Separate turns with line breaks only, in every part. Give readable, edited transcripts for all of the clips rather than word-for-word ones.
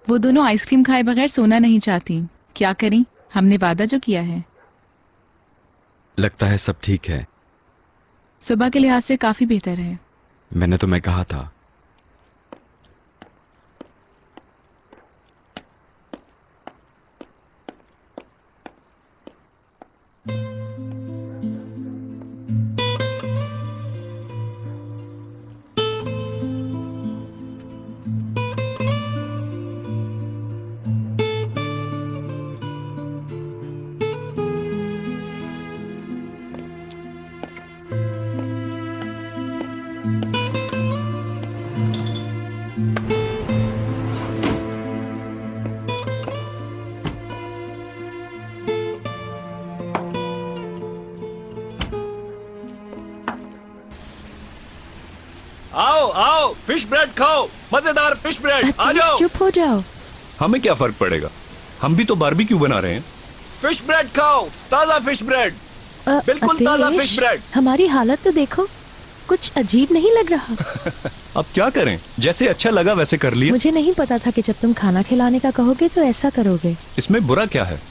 वो दोनों आइसक्रीम खाए बगैर सोना नहीं चाहती। क्या करें, हमने वादा जो किया है।
लगता है सब ठीक है।
सुबह के लिहाज से काफी बेहतर है।
मैंने तुम्हें कहा था।
आओ आओ, फिश ब्रेड खाओ, मजेदार फिश ब्रेड। आ जाओ।
चुप हो जाओ।
हमें क्या फर्क पड़ेगा, हम भी तो बारबेक्यू बना रहे हैं। फिश ब्रेड खाओ, ताजा फिश ब्रेड, बिल्कुल ताजा फिश ब्रेड।
हमारी हालत तो देखो, कुछ अजीब नहीं लग रहा?
अब क्या करें, जैसे अच्छा लगा वैसे कर लिया।
मुझे नहीं पता था कि जब तुम खाना खिलाने का कहोगे तो ऐसा करोगे।
इसमें बुरा क्या है?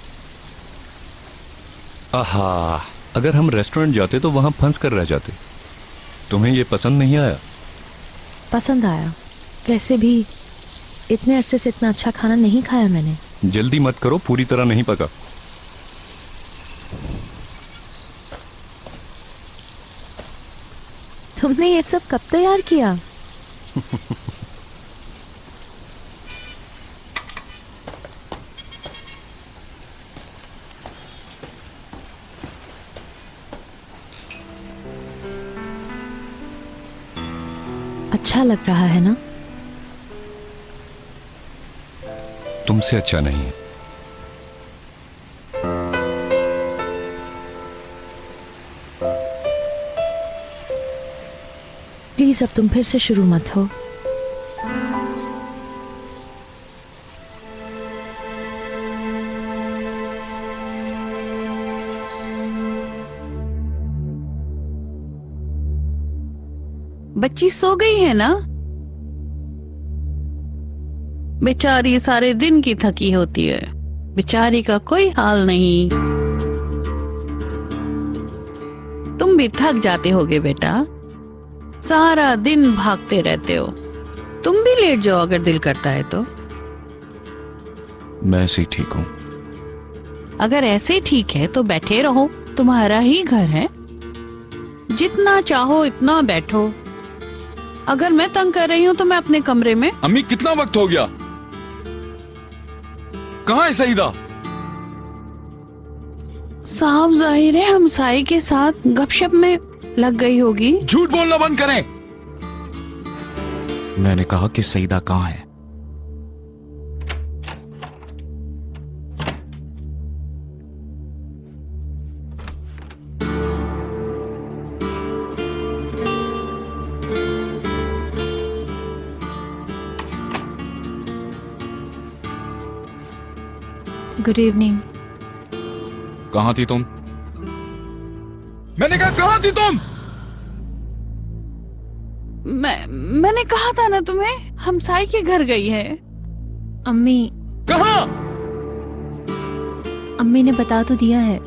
आहा, अगर हम रेस्टोरेंट जाते तो वहां फंस कर रह जाते। तुम्हें ये पसंद नहीं आया?
पसंद आया। वैसे भी इतने अरसे से इतना अच्छा खाना नहीं खाया मैंने।
जल्दी मत करो, पूरी तरह नहीं पका।
तुमने ये सब कब तैयार किया? अच्छा लग रहा है ना?
तुमसे अच्छा नहीं है।
प्लीज अब तुम फिर से शुरू मत हो।
बच्ची सो गई है ना? बेचारी सारे दिन की थकी होती है, बेचारी का कोई हाल नहीं। तुम भी थक जाते होगे बेटा, सारा दिन भागते रहते हो। तुम भी लेट जाओ अगर दिल करता है तो।
मैं ऐसे ही ठीक हूं।
अगर ऐसे ठीक है तो बैठे रहो, तुम्हारा ही घर है। जितना चाहो इतना बैठो। अगर मैं तंग कर रही हूं तो मैं अपने कमरे में।
अम्मी कितना वक्त हो गया? कहाँ है सईदा?
साफ जाहिर है हमसाई के साथ गपशप में लग गई होगी।
झूठ बोलना बंद करें। मैंने कहा कि सईदा कहाँ है?
Good evening.
कहाँ थी तुम? मैंने कहा कहाँ थी तुम?
मैंने कहा था ना तुम्हें, हमसाई के घर गई है।
अम्मी।
कहाँ?
अम्मी ने बता तो दिया है।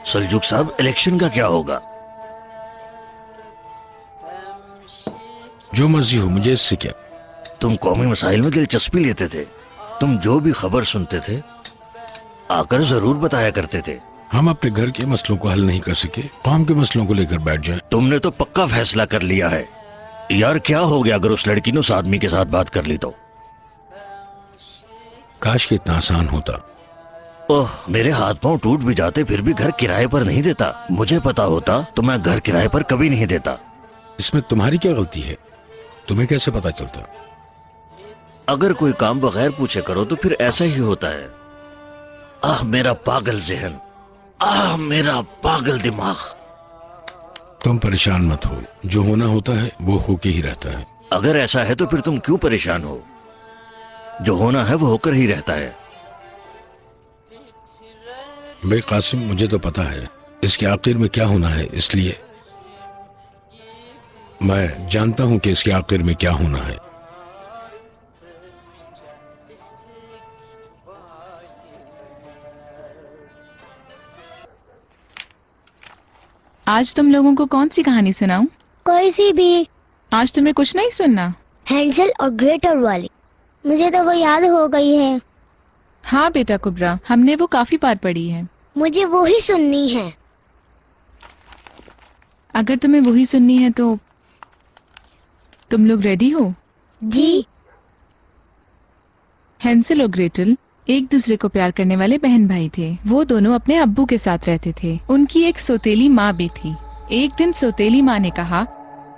सल्जूक साहब, इलेक्शन का क्या होगा?
जो मर्जी हो, मुझे इससे क्या।
तुम कौमी मसाइल में दिलचस्पी लेते थे। तुम जो भी खबर सुनते थे आकर जरूर बताया करते थे।
हम अपने घर के मसलों को हल नहीं कर सके, कौम के मसलों को लेकर बैठ जाएं।
तुमने तो पक्का फैसला कर लिया है। यार क्या हो गया अगर उस लड़की ने उस आदमी के साथ बात कर ली तो?
काश कि इतना आसान होता।
ओह, मेरे हाथ पांव टूट भी जाते फिर भी घर किराए पर नहीं देता। मुझे पता होता तो मैं घर किराए पर कभी नहीं देता।
इसमें तुम्हारी क्या गलती है? तुम्हें कैसे पता चलता?
अगर कोई काम बगैर पूछे करो तो फिर ऐसा ही होता है। आह मेरा पागल जहन, आह मेरा पागल दिमाग।
तुम परेशान मत हो, जो होना होता है वो होके ही रहता है।
अगर ऐसा है तो फिर तुम क्यों परेशान हो? जो होना है वो होकर ही रहता है।
भाई कासिम, मुझे तो पता है इसके आखिर में क्या होना है, इसलिए मैं जानता हूं कि इसके आखिर में क्या होना है।
आज तुम लोगों को कौन सी कहानी सुनाऊं?
कोई सी भी।
आज तुम्हें कुछ नहीं सुनना?
हैंसल और ग्रेटर वाली, मुझे तो वो याद हो गई है।
हाँ बेटा कुबरा, हमने वो काफी बार पढ़ी है।
मुझे वो ही सुननी है।
अगर तुम्हें वही सुननी है तो तुम लोग रेडी हो?
जी।
हैंसल और ग्रेटल एक दूसरे को प्यार करने वाले बहन भाई थे। वो दोनों अपने अब्बू के साथ रहते थे। उनकी एक सौतेली माँ भी थी। एक दिन सौतेली माँ ने कहा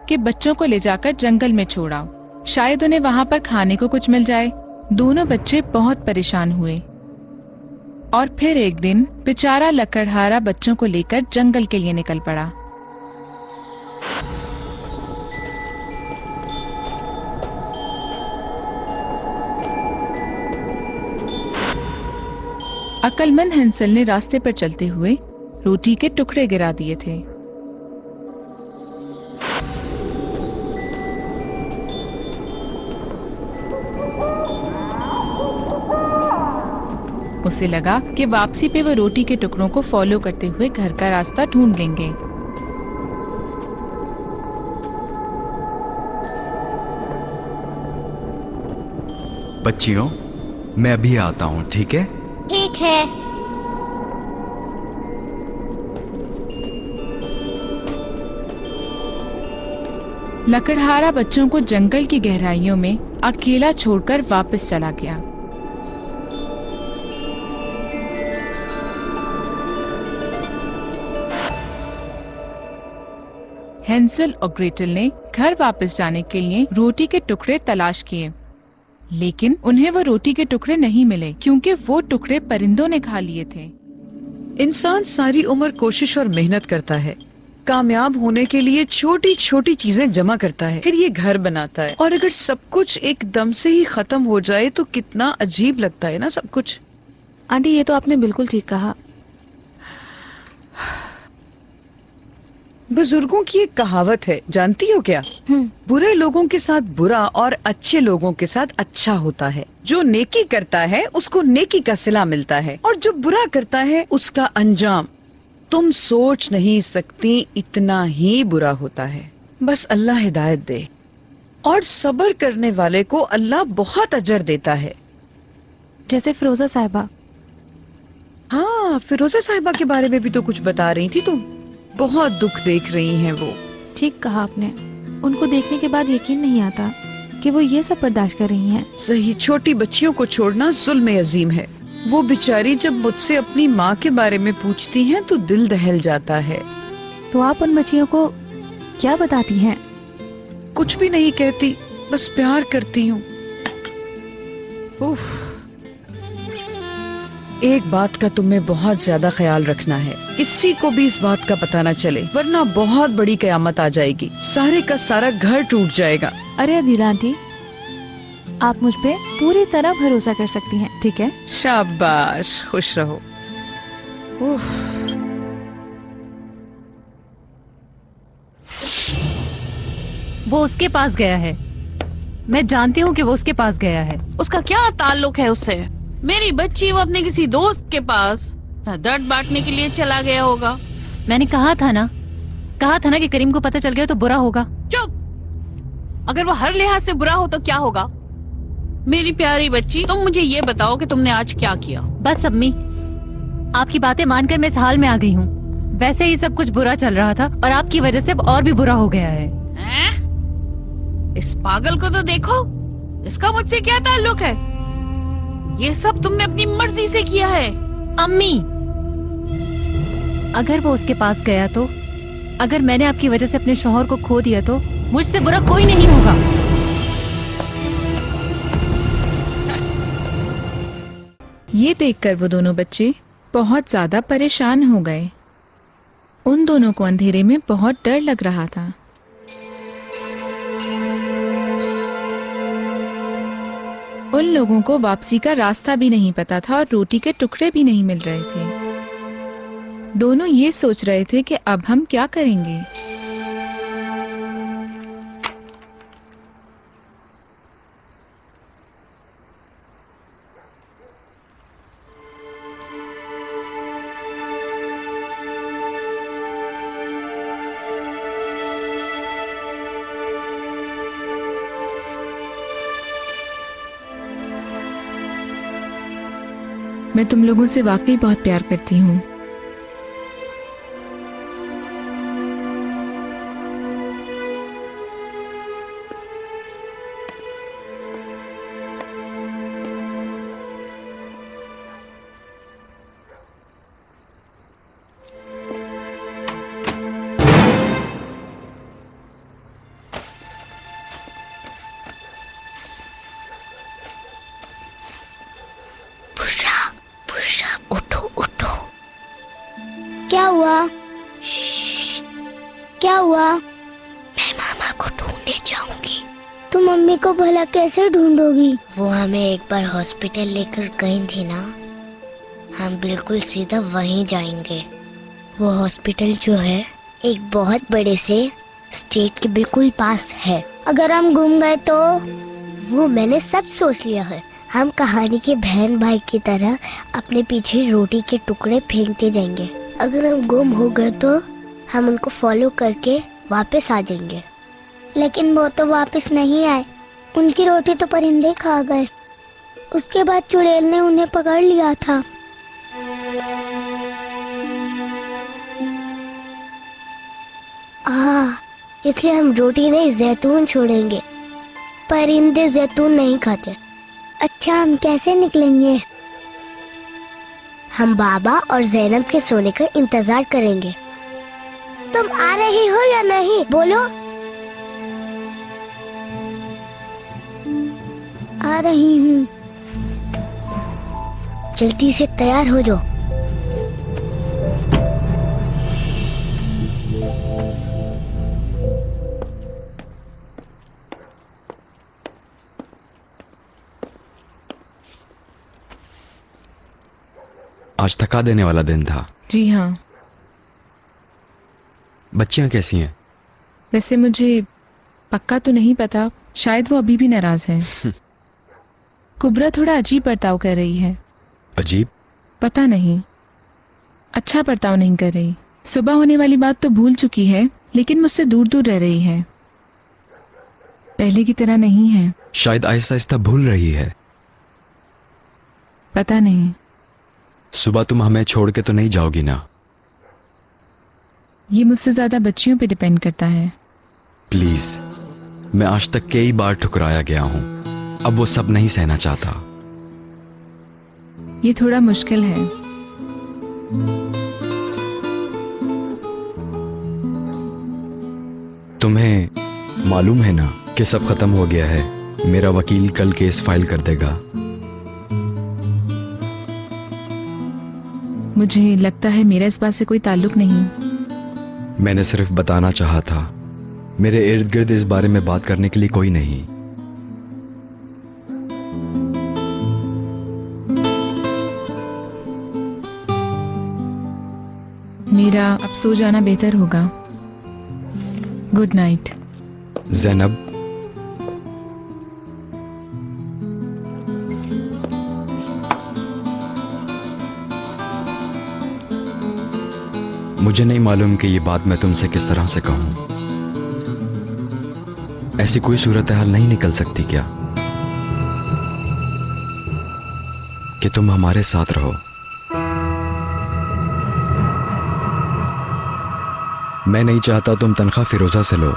कि बच्चों को ले जाकर जंगल में छोड़ाओ, शायद उन्हें वहाँ पर खाने को कुछ मिल जाए। दोनों बच्चे बहुत परेशान हुए और फिर एक दिन बेचारा लकड़हारा बच्चों को लेकर जंगल के लिए निकल पड़ा। अक्लमंद हैंसल ने रास्ते पर चलते हुए रोटी के टुकड़े गिरा दिए थे। उसे लगा कि वापसी पे वो रोटी के टुकड़ों को फॉलो करते हुए घर का रास्ता ढूंढ लेंगे।
बच्चियों, मैं अभी आता हूं, ठीक है?
ठीक है।
लकड़हारा बच्चों को जंगल की गहराइयों में अकेला छोड़कर वापस चला गया। हैंसल और ग्रेटल ने घर वापस जाने के लिए रोटी के टुकड़े तलाश किए, लेकिन उन्हें वो रोटी के टुकड़े नहीं मिले क्योंकि वो टुकड़े परिंदों ने खा लिए थे।
इंसान सारी उम्र कोशिश और मेहनत करता है, कामयाब होने के लिए छोटी छोटी चीजें जमा करता है, फिर ये घर बनाता है, और अगर सब कुछ एकदम से ही खत्म हो जाए तो कितना अजीब लगता है ना सब कुछ।
आंटी, ये तो आपने बिल्कुल ठीक कहा।
बुजुर्गों की एक कहावत है, जानती हो क्या? बुरे लोगों के साथ बुरा और अच्छे लोगों के साथ अच्छा होता है। जो नेकी करता है उसको नेकी का सिला मिलता है, और जो बुरा करता है उसका अंजाम तुम सोच नहीं सकती इतना ही बुरा होता है। बस अल्लाह हिदायत दे, और सब्र करने वाले को अल्लाह बहुत अजर देता है।
जैसे फिरोजा साहिबा।
हाँ, फिरोजा साहिबा के बारे में भी तो कुछ बता रही थी तुम। बहुत दुख देख रही हैं वो।
ठीक कहा आपने। उनको देखने के बाद यकीन नहीं आता कि वो ये सब बर्दाश्त कर रही हैं।
सही, छोटी बच्चियों को छोड़ना जुल्म अजीम है। वो बेचारी जब मुझसे अपनी माँ के बारे में पूछती हैं तो दिल दहल जाता है।
तो आप उन बच्चियों को क्या बताती हैं?
कुछ भी नहीं कहती, बस प्यार करती हूँ। उफ। एक बात का तुम्हें बहुत ज्यादा ख्याल रखना है, किसी को भी इस बात का पता न चले, वरना बहुत बड़ी कयामत आ जाएगी। सारे का सारा घर टूट जाएगा।
अरे अदीला आंटी, आप मुझ पे पूरी तरह भरोसा कर सकती हैं, ठीक है?
शाबाश, खुश रहो। उफ।
वो उसके पास गया है, मैं जानती हूँ कि वो उसके पास गया है।
उसका क्या ताल्लुक है उससे? मेरी बच्ची वो अपने किसी दोस्त के पास दर्द बांटने के लिए चला गया होगा।
मैंने कहा था ना कि करीम को पता चल गया तो बुरा होगा।
चुप। अगर वो हर लिहाज से बुरा हो तो क्या होगा? मेरी प्यारी बच्ची, तुम मुझे ये बताओ कि तुमने आज क्या किया?
बस अम्मी, आपकी बातें मानकर मैं इस हाल में आ गई हूँ। वैसे ही सब कुछ बुरा चल रहा था और आपकी वजह से अब और भी बुरा हो गया है।
इस पागल को तो देखो, इसका मुझसे क्या ताल्लुक है? ये सब तुमने अपनी मर्जी से किया है।
अम्मी, अगर वो उसके पास गया तो, अगर मैंने आपकी वजह से अपने शौहर को खो दिया तो मुझसे बुरा कोई नहीं होगा।
ये देखकर वो दोनों बच्चे बहुत ज्यादा परेशान हो गए। उन दोनों को अंधेरे में बहुत डर लग रहा था। उन लोगों को वापसी का रास्ता भी नहीं पता था और रोटी के टुकड़े भी नहीं मिल रहे थे। दोनों ये सोच रहे थे कि अब हम क्या करेंगे। मैं तुम लोगों से वाकई बहुत प्यार करती हूँ।
क्या हुआ? क्या हुआ? मैं मामा को ढूंढने जाऊंगी। तुम मम्मी को भला कैसे ढूंढोगी? वो हमें एक बार हॉस्पिटल लेकर गई थी ना, हम बिल्कुल सीधा वहीं जाएंगे। वो हॉस्पिटल जो है एक बहुत बड़े से स्टेट के बिल्कुल पास है। अगर हम गुम गए तो? वो मैंने सब सोच लिया है। हम कहानी के बहन भाई की तरह अपने पीछे रोटी के टुकड़े फेंकते जाएंगे। अगर हम गुम हो गए तो हम उनको फॉलो करके वापस आ जाएंगे। लेकिन वो तो वापस नहीं आए। उनकी रोटी तो परिंदे खा गए। उसके बाद चुड़ैल ने उन्हें पकड़ लिया था। इसलिए हम रोटी नहीं जैतून छोड़ेंगे। परिंदे जैतून नहीं खाते। अच्छा, हम कैसे निकलेंगे? हम बाबा और जैनब के सोने का इंतजार करेंगे। तुम आ रही हो या नहीं? बोलो। आ रही हूँ। जल्दी से तैयार हो जाओ।
आज थका देने वाला दिन था।
जी हाँ।
बच्चियां कैसी हैं?
वैसे मुझे पक्का तो नहीं पता, शायद वो अभी भी नाराज है। कुबरा थोड़ा अजीब बर्ताव कर रही है।
अजीब?
पता नहीं, अच्छा बर्ताव नहीं कर रही। सुबह होने वाली बात तो भूल चुकी है, लेकिन मुझसे दूर दूर रह रही है। पहले की तरह नहीं है।
शायद आहिस्ता आहिस्ता भूल रही है।
पता नहीं।
सुबह तुम हमें छोड़ के तो नहीं जाओगी ना?
ये मुझसे ज्यादा बच्चियों पे डिपेंड करता है।
प्लीज, मैं आज तक कई बार ठुकराया गया हूं। अब वो सब नहीं सहना चाहता।
ये थोड़ा मुश्किल है।
तुम्हें मालूम है ना कि सब खत्म हो गया है। मेरा वकील कल केस फाइल कर देगा।
मुझे लगता है मेरा इस बात से कोई ताल्लुक नहीं।
मैंने सिर्फ बताना चाहा था। मेरे इर्द गिर्द इस बारे में बात करने के लिए कोई नहीं।
मेरा अब सो जाना बेहतर होगा। Good night.
ज़ैनब, मुझे नहीं मालूम कि ये बात मैं तुमसे किस तरह से कहूं। ऐसी कोई सूरत हाल नहीं निकल सकती क्या कि तुम हमारे साथ रहो? मैं नहीं चाहता तुम तनख्वाह फिरोजा से लो।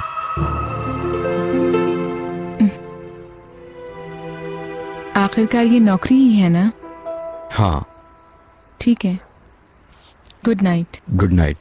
आखिरकार ये नौकरी ही है ना?
हाँ।
ठीक है। Good night.
Good night.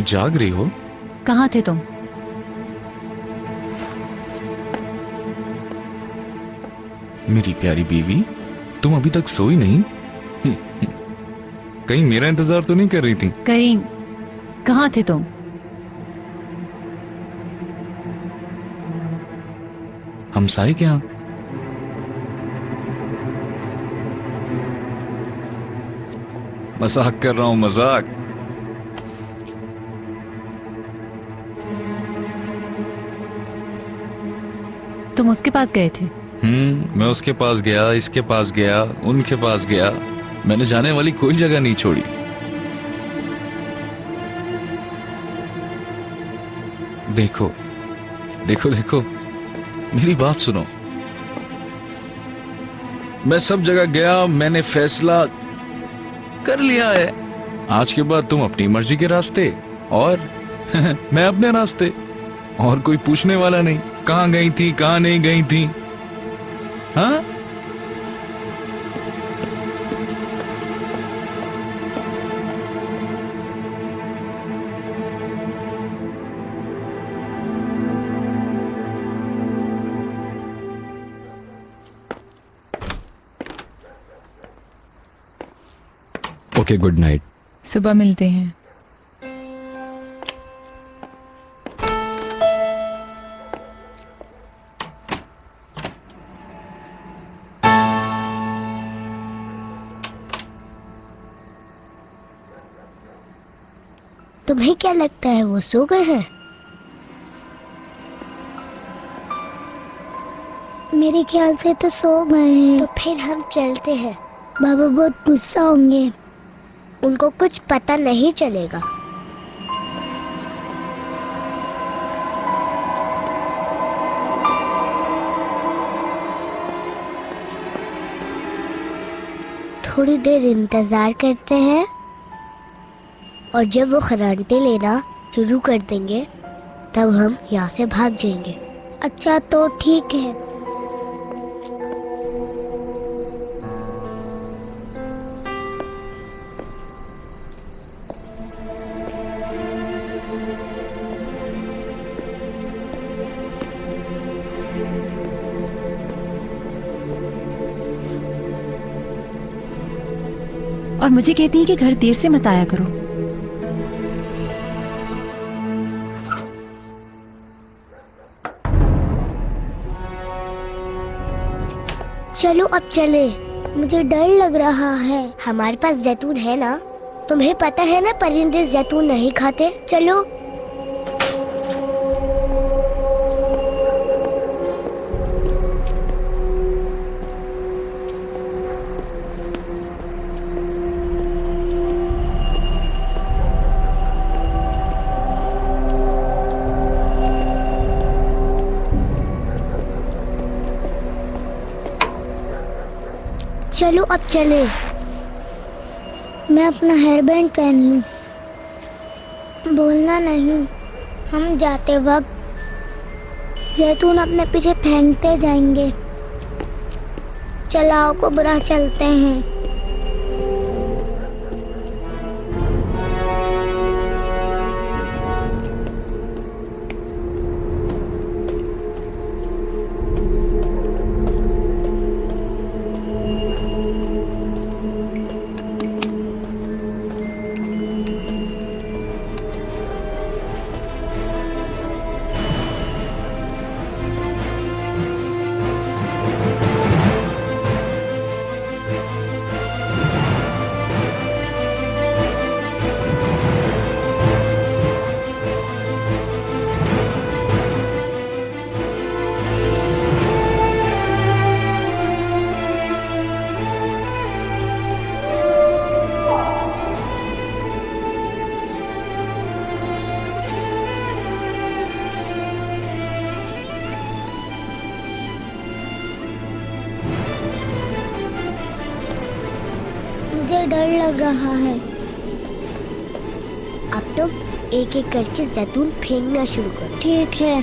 जाग रही हो?
कहाँ थे तुम?
मेरी प्यारी बीवी, तुम अभी तक सोई नहीं? कहीं मेरा इंतजार तो नहीं कर रही थी?
कहीं कहाँ थे तुम?
हमसाए के यहाँ। मजाक कर रहा हूं, मजाक।
तुम उसके पास गए थे?
मैं उसके पास गया, इसके पास गया, उनके पास गया। मैंने जाने वाली कोई जगह नहीं छोड़ी। देखो देखो देखो, मेरी बात सुनो। मैं सब जगह गया, मैंने फैसला कर लिया है। आज के बाद तुम अपनी मर्जी के रास्ते और मैं अपने रास्ते, और कोई पूछने वाला नहीं कहां गई थी, कहां नहीं गई थी। हाँ,
ओके, गुड नाइट।
सुबह मिलते हैं।
तुम्हें क्या लगता है वो सो गए हैं? मेरे ख्याल से तो सो गए हैं। तो फिर हम चलते हैं। बाबा बहुत गुस्सा होंगे। उनको कुछ पता नहीं चलेगा। थोड़ी देर इंतजार करते हैं, और जब वो खराटे लेना शुरू कर देंगे तब हम यहाँ से भाग जाएंगे। अच्छा, तो ठीक है।
और मुझे कहती है कि घर देर से मत आया करो।
चलो अब चले। मुझे डर लग रहा है। हमारे पास जैतून है ना? तुम्हें पता है ना परिंदे जैतून नहीं खाते। चलो। चलो अब चले। मैं अपना हेयर बैंड पहन लूं। बोलना नहीं। हम जाते वक्त जैतून अपने पीछे फेंकते जाएंगे। चलाओ को बुरा चलते हैं। मुझे डर लग रहा है। अब तुम एक एक करके जैतून फेंकना शुरू करो। ठीक है।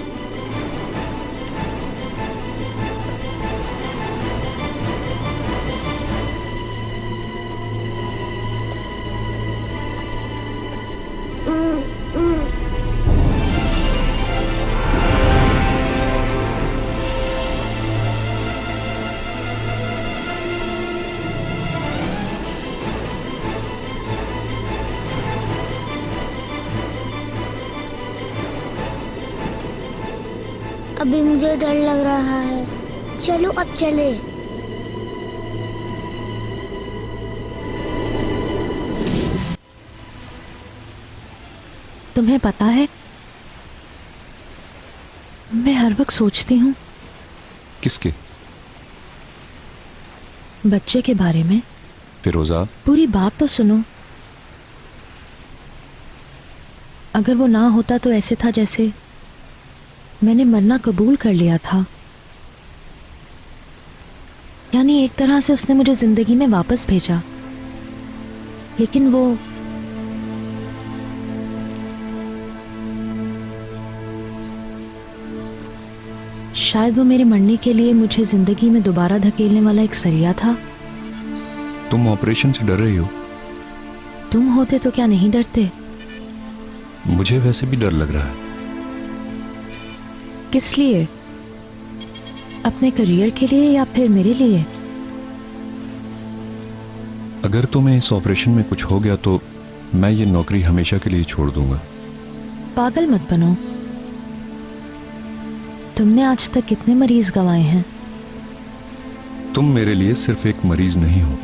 अभी मुझे डर लग रहा है। चलो अब चले।
तुम्हें पता है, मैं हर वक्त सोचती हूँ
किसके?
बच्चे के बारे में।
फिरोजा,
पूरी बात तो सुनो। अगर वो ना होता तो ऐसे था जैसे मैंने मरना कबूल कर लिया था। यानी एक तरह से उसने मुझे जिंदगी में वापस भेजा, लेकिन वो शायद वो मेरे मरने के लिए मुझे जिंदगी में दोबारा धकेलने वाला एक सरिया था।
तुम ऑपरेशन से डर रही हो?
तुम होते तो क्या नहीं डरते?
मुझे वैसे भी डर लग रहा है।
किस लिए? अपने करियर के लिए या फिर मेरे लिए?
अगर तुम्हें इस ऑपरेशन में कुछ हो गया तो मैं ये नौकरी हमेशा के लिए छोड़ दूंगा।
पागल मत बनो। तुमने आज तक कितने मरीज गंवाए हैं?
तुम मेरे लिए सिर्फ एक मरीज नहीं हो।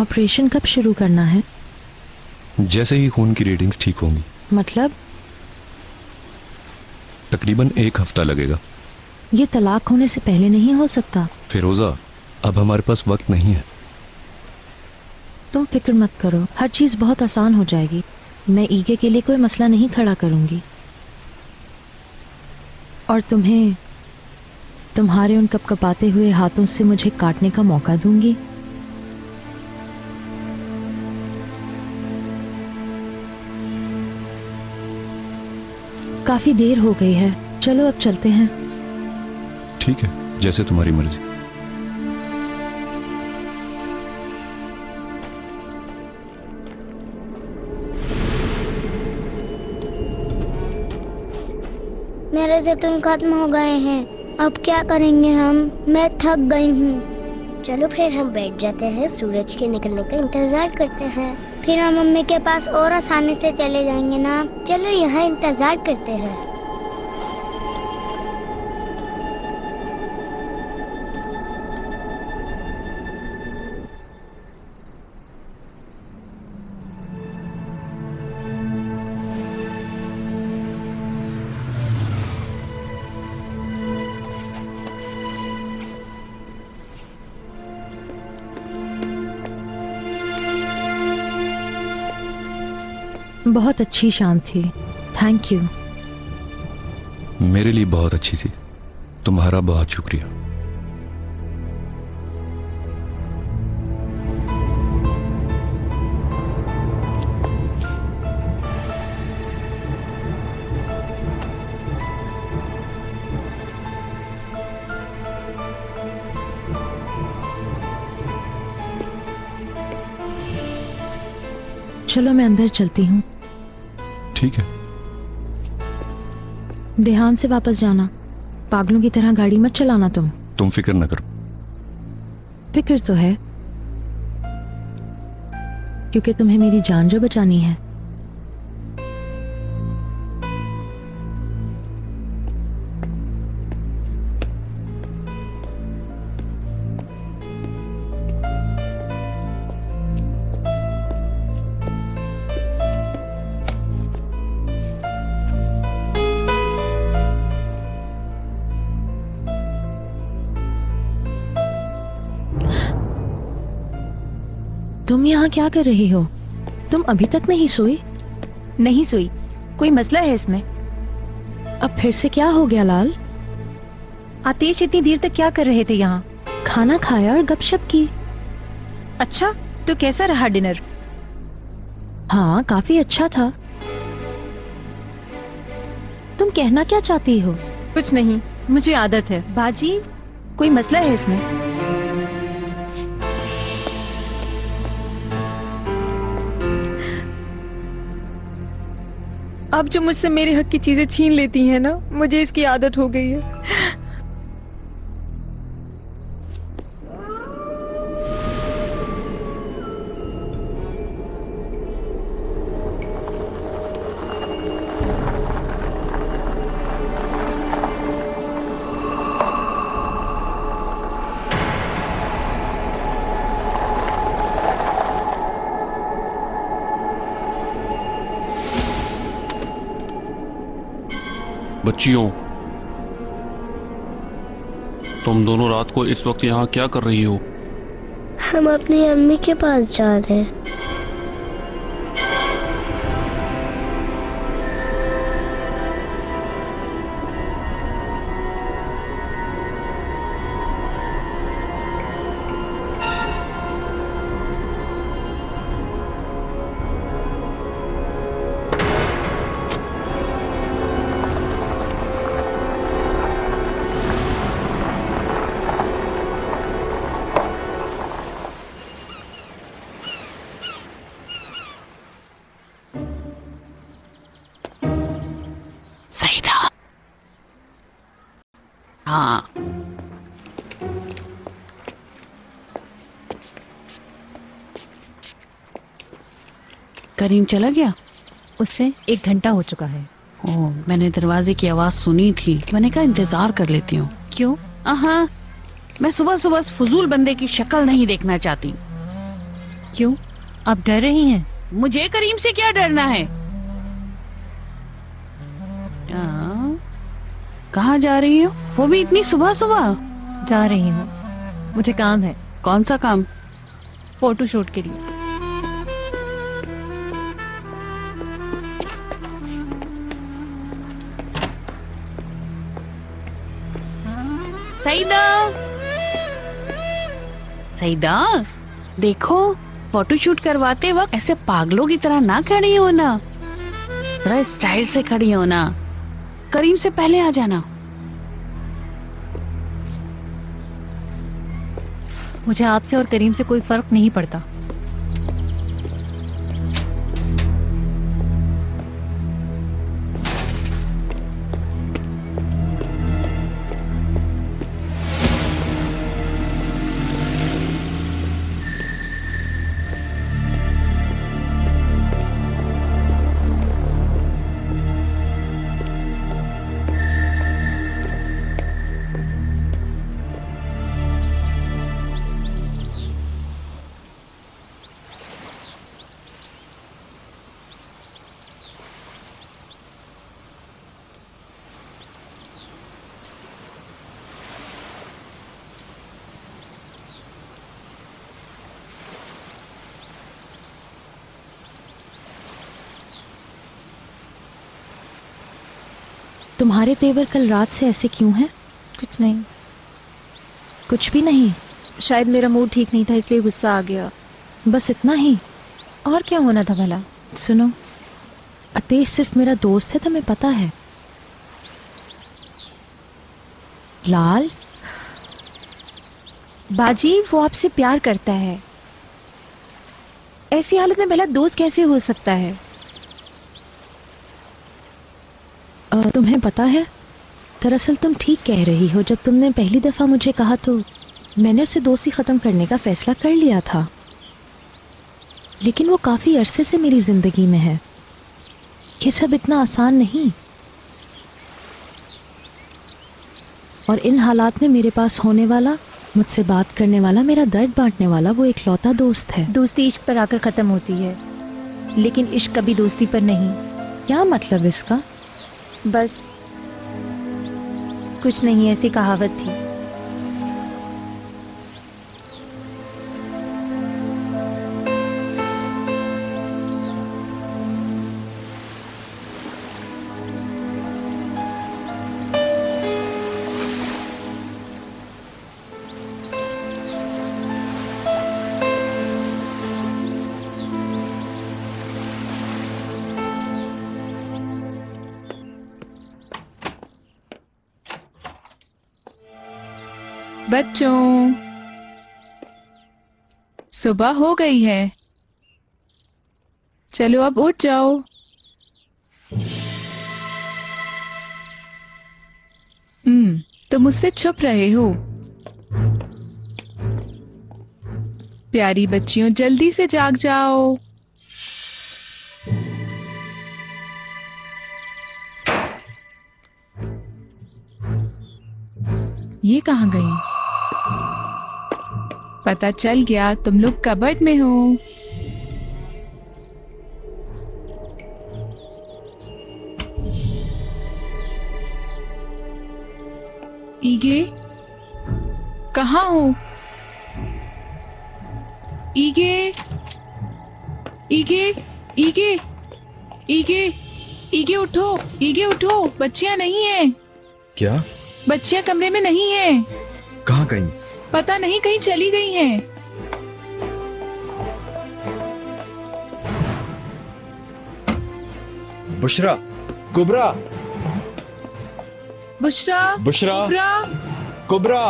ऑपरेशन कब शुरू करना है?
जैसे ही खून की रीडिंग्स ठीक होंगी।
मतलब?
तकरीबन 1 हफ्ता लगेगा।
ये तलाक होने से पहले नहीं हो सकता।
फिरोजा, अब हमारे पास वक्त नहीं है।
तुम फिक्र मत करो, हर चीज बहुत आसान हो जाएगी। मैं ईगे के लिए कोई मसला नहीं खड़ा करूंगी और तुम्हें तुम्हारे उन कपकपाते हुए हाथों से मुझे काटने का मौका दूंगी। काफी देर हो गई है, चलो अब चलते हैं।
ठीक है, जैसे तुम्हारी मर्जी।
मेरे जतन खत्म हो गए हैं, अब क्या करेंगे हम? मैं थक गई हूँ। चलो फिर हम बैठ जाते हैं, सूरज के निकलने का इंतजार करते हैं। फिर हम मम्मी के पास और आसानी से चले जाएंगे ना। चलो यहाँ इंतजार करते हैं।
बहुत अच्छी शाम थी, थैंक यू।
मेरे लिए बहुत अच्छी थी, तुम्हारा बहुत शुक्रिया।
चलो मैं अंदर चलती हूँ।
ठीक है।
ध्यान से वापस जाना, पागलों की तरह गाड़ी मत चलाना। तुम
फिक्र न करो।
फिक्र तो है, क्योंकि तुम्हें मेरी जान जो बचानी है। तुम यहाँ क्या कर रही हो? तुम अभी तक नहीं सोई?
नहीं सोई। कोई मसला है इसमें?
अब फिर से क्या हो गया लाल?
आतिश इतनी देर तक क्या कर रहे थे यहाँ?
खाना खाया और गपशप की।
अच्छा, तो कैसा रहा डिनर?
हाँ, काफी अच्छा था। तुम कहना क्या चाहती हो?
कुछ नहीं, मुझे आदत है। बाजी, कोई मसला है इसमें?
अब जो मुझसे मेरे हक की चीजें छीन लेती हैं ना, मुझे इसकी आदत हो गई है।
बच्चियों, तुम दोनों रात को इस वक्त यहाँ क्या कर रही हो?
हम अपनी अम्मी के पास जा रहे हैं।
हाँ, करीम चला गया?
उससे 1 घंटा हो चुका है।
ओह, मैंने दरवाजे की आवाज सुनी थी। मैंने कहा इंतजार कर लेती हूँ।
क्यों?
हाँ, मैं सुबह सुबह फजूल बंदे की शक्ल नहीं देखना चाहती।
क्यों? आप डर रही हैं?
मुझे करीम से क्या डरना है? कहाँ जा रही हो? वो भी इतनी सुबह सुबह?
जा रही हूँ, मुझे काम है।
कौन सा काम?
फोटो शूट के लिए।
सईदा, सईदा, देखो फोटो शूट करवाते वक्त ऐसे पागलों की तरह ना खड़ी हो ना, जरा स्टाइल से खड़ी हो ना। करीम से पहले आ जाना।
मुझे आपसे और करीम से कोई फर्क नहीं पड़ता।
तुम्हारे तेवर कल रात से ऐसे क्यों हैं?
कुछ नहीं।
कुछ भी नहीं?
शायद मेरा मूड ठीक नहीं था इसलिए गुस्सा आ गया।
बस इतना ही?
और क्या होना था भला?
सुनो, अतेश सिर्फ मेरा दोस्त है, तुम्हें पता है। लाल,
बाजी वो आपसे प्यार करता है। ऐसी हालत में भला दोस्त कैसे हो सकता है?
तुम्हें पता है, दरअसल तुम ठीक कह रही हो। जब तुमने पहली दफा मुझे कहा तो मैंने उससे दोस्ती खत्म करने का फैसला कर लिया था, लेकिन वो काफी अरसे से मेरी जिंदगी में है। ये सब इतना आसान नहीं, और इन हालात में मेरे पास होने वाला, मुझसे बात करने वाला, मेरा दर्द बांटने वाला वो इकलौता दोस्त है।
दोस्ती इश्क पर आकर खत्म होती है, लेकिन इश्क कभी दोस्ती पर नहीं।
क्या मतलब इसका?
बस कुछ नहीं, ऐसी कहावत थी।
बच्चों, सुबह हो गई है, चलो अब उठ जाओ। तुम मुझसे छुप रहे हो। प्यारी बच्चियों, जल्दी से जाग जाओ। ये कहाँ गई? पता चल गया तुम लोग कबर्ड में हो। ईगे, कहाँ हो? ईगे, ईगे, ईगे, ईगे, ईगे उठो, ईगे उठो, बच्चियां नहीं है।
क्या?
बच्चियां कमरे में नहीं है।
कहाँ गई?
पता नहीं, कहीं चली गई हैं।
बुशरा, कुबरा,
बुशरा,
बुशरा,
कुबरा,
कुबरा।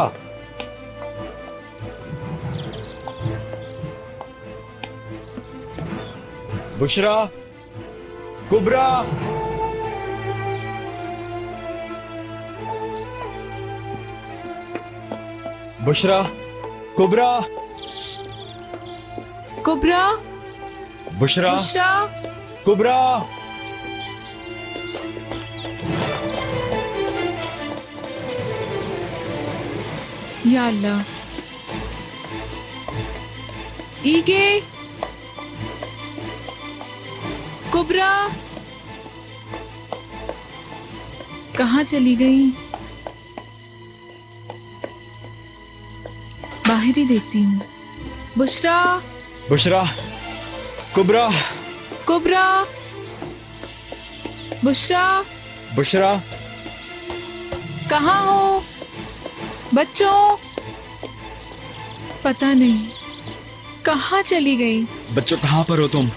बुशरा, कुबरा। बुशरा, कुबरा,
कुबरा,
बुशरा,
बुशरा,
कुबरा।
या अल्लाह। ईगे, कुबरा, कहाँ चली गई? बाहर ही देखती हूँ। बुशरा,
बुशरा, कुबरा,
कुबरा, बुशरा,
बुशरा।
कहाँ हो बच्चों? पता नहीं कहाँ चली गई।
बच्चों कहाँ पर हो तुम?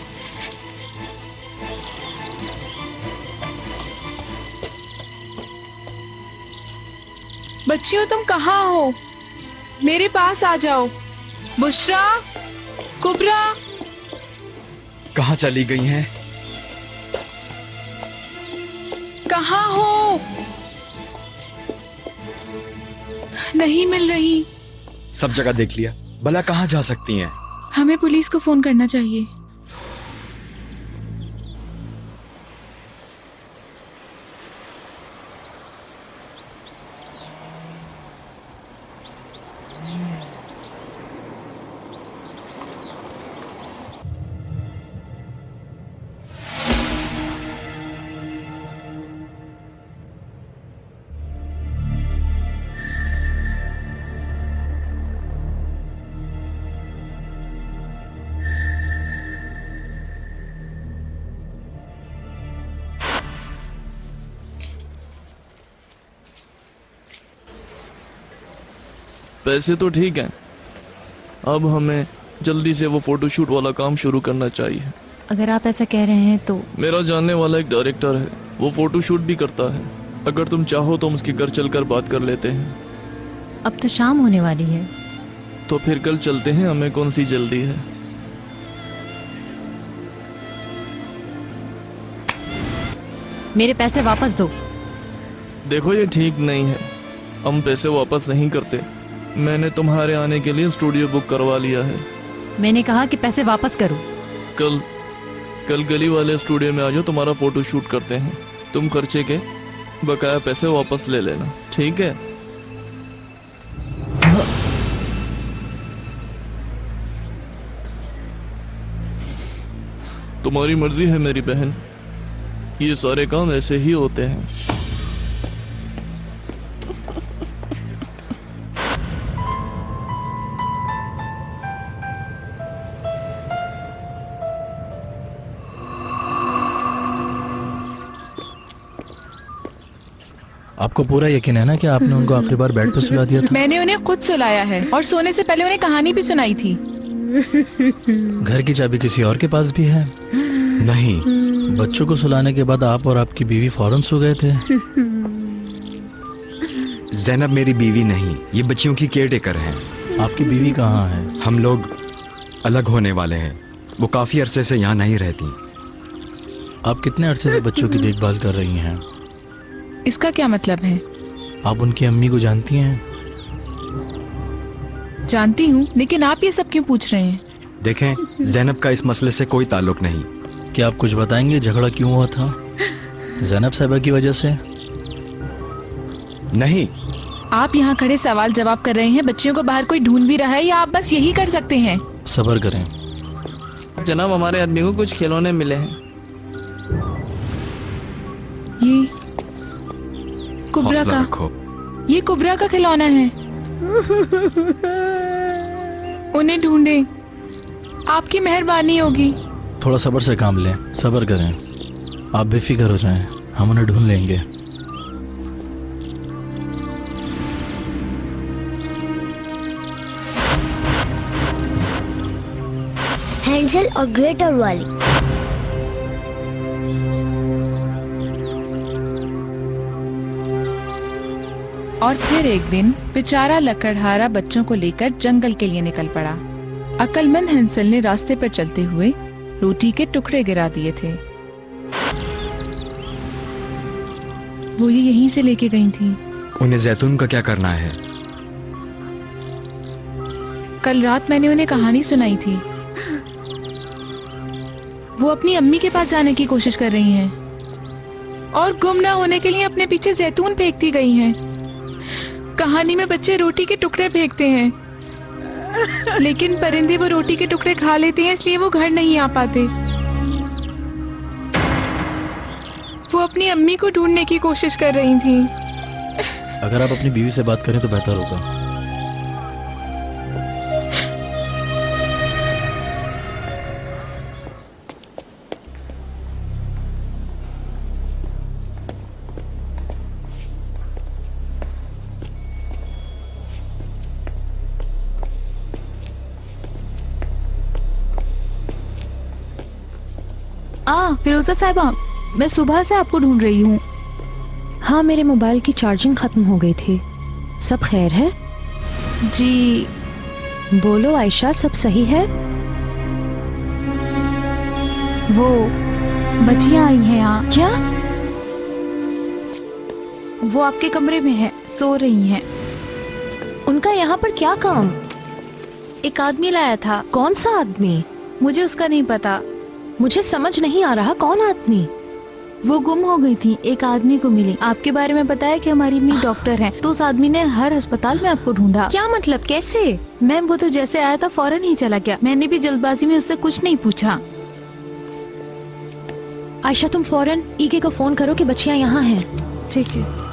बच्चियों तुम कहाँ हो? मेरे पास आ जाओ। बुशरा, कुबरा,
कहाँ चली गई हैं?
कहाँ हो? नहीं मिल रही।
सब जगह देख लिया, भला कहाँ जा सकती हैं?
हमें पुलिस को फोन करना चाहिए।
पैसे तो ठीक हैं, अब हमें जल्दी से वो फोटोशूट वाला काम शुरू करना चाहिए।
अगर आप ऐसा कह रहे हैं तो
मेरा जानने वाला एक डायरेक्टर है, वो फोटोशूट भी करता है। अगर तुम चाहो तो हम उसके घर चलकर बात कर लेते हैं।
अब तो शाम होने वाली है।
तो फिर कल चलते हैं, हमें कौन सी जल्दी है।
मेरे पैसे वापस दो।
देखो ये ठीक नहीं है, हम पैसे वापस नहीं करते। मैंने तुम्हारे आने के लिए स्टूडियो बुक करवा लिया है।
मैंने कहा कि पैसे वापस करो।
कल गली वाले स्टूडियो में आ जाओ, तुम्हारा फोटो शूट करते हैं। तुम खर्चे के बकाया पैसे वापस ले लेना, ठीक है? तुम्हारी मर्जी है मेरी बहन, ये सारे काम ऐसे ही होते हैं।
आपको पूरा यकीन है ना कि आपने उनको आखिरी बार बेड पर सुला दिया था?
मैंने उन्हें खुद सुलाया है और सोने से पहले उन्हें कहानी भी सुनाई थी।
घर की चाबी किसी और के पास भी है?
नहीं।
बच्चों को सुलाने के बाद आप और आपकी बीवी फौरन सो गए थे?
जैनब मेरी बीवी नहीं, ये बच्चियों की केयरटेकर है।
आपकी बीवी कहाँ है?
हम लोग अलग होने वाले हैं, वो काफी अरसे से यहाँ नहीं रहती।
आप कितने अरसे से बच्चों की देखभाल कर रही हैं?
इसका क्या मतलब है?
आप उनकी अम्मी को जानती हैं?
जानती हूँ, लेकिन आप ये सब क्यों पूछ रहे हैं?
देखें, जैनब का इस मसले से कोई ताल्लुक नहीं।
क्या आप कुछ बताएंगे, झगड़ा क्यों हुआ था? जैनब साहिबा की वजह से?
नहीं।
आप यहाँ खड़े सवाल जवाब कर रहे हैं, बच्चियों को बाहर कोई ढूंढ भी रहा है, या आप बस यही कर सकते हैं?
सब्र करें
जनाब, हमारे आदमी को कुछ खिलौने मिले हैं।
ये कुबरा
हौसला
का।
रखो।
ये कुबरा का खिलौना है। उन्हें ढूंढें, आपकी मेहरबानी होगी।
थोड़ा सब्र से काम लें, सब्र करें। आप बेफिक्र हो जाएं, हम उन्हें ढूंढ लेंगे।
हैंसल और ग्रेटर वाली।
और फिर एक दिन बेचारा लकड़हारा बच्चों को लेकर जंगल के लिए निकल पड़ा। अक्लमंद हैंसल ने रास्ते पर चलते हुए रोटी के टुकड़े गिरा दिए थे। वो ये यहीं से लेके गई थी।
उन्हें जैतून का क्या करना है?
कल रात मैंने उन्हें कहानी सुनाई थी। वो अपनी अम्मी के पास जाने की कोशिश कर रही हैं और गुम ना होने के लिए अपने पीछे जैतून फेंकती गई हैं। कहानी में बच्चे रोटी के टुकड़े फेंकते हैं, लेकिन परिंदे वो रोटी के टुकड़े खा लेते हैं, इसलिए वो घर नहीं आ पाते। वो अपनी अम्मी को ढूंढने की कोशिश कर रही थी।
अगर आप अपनी बीवी से बात करें तो बेहतर होगा।
फिरोजा साहिबा, मैं सुबह से आपको ढूंढ रही हूँ। हाँ, मेरे मोबाइल की चार्जिंग खत्म हो गई थी। सब खैर है? जी। बोलो आयशा, सब सही है? वो बच्चियां आई हैं यहाँ। क्या? वो आपके कमरे में है, सो रही हैं। उनका यहाँ पर क्या काम? एक आदमी लाया था। कौन सा आदमी? मुझे उसका नहीं पता। मुझे समझ नहीं आ रहा, कौन आदमी? वो गुम हो गई थी, एक आदमी को मिली। आपके बारे में बताया कि हमारी अम्मी डॉक्टर हैं, तो उस आदमी ने हर अस्पताल में आपको ढूंढा। क्या मतलब, कैसे? मैम, वो तो जैसे आया था फौरन ही चला गया। मैंने भी जल्दबाजी में उससे कुछ नहीं पूछा। आयशा, तुम फौरन ईके को फोन करो कि बच्चियां यहाँ हैं। ठीक है।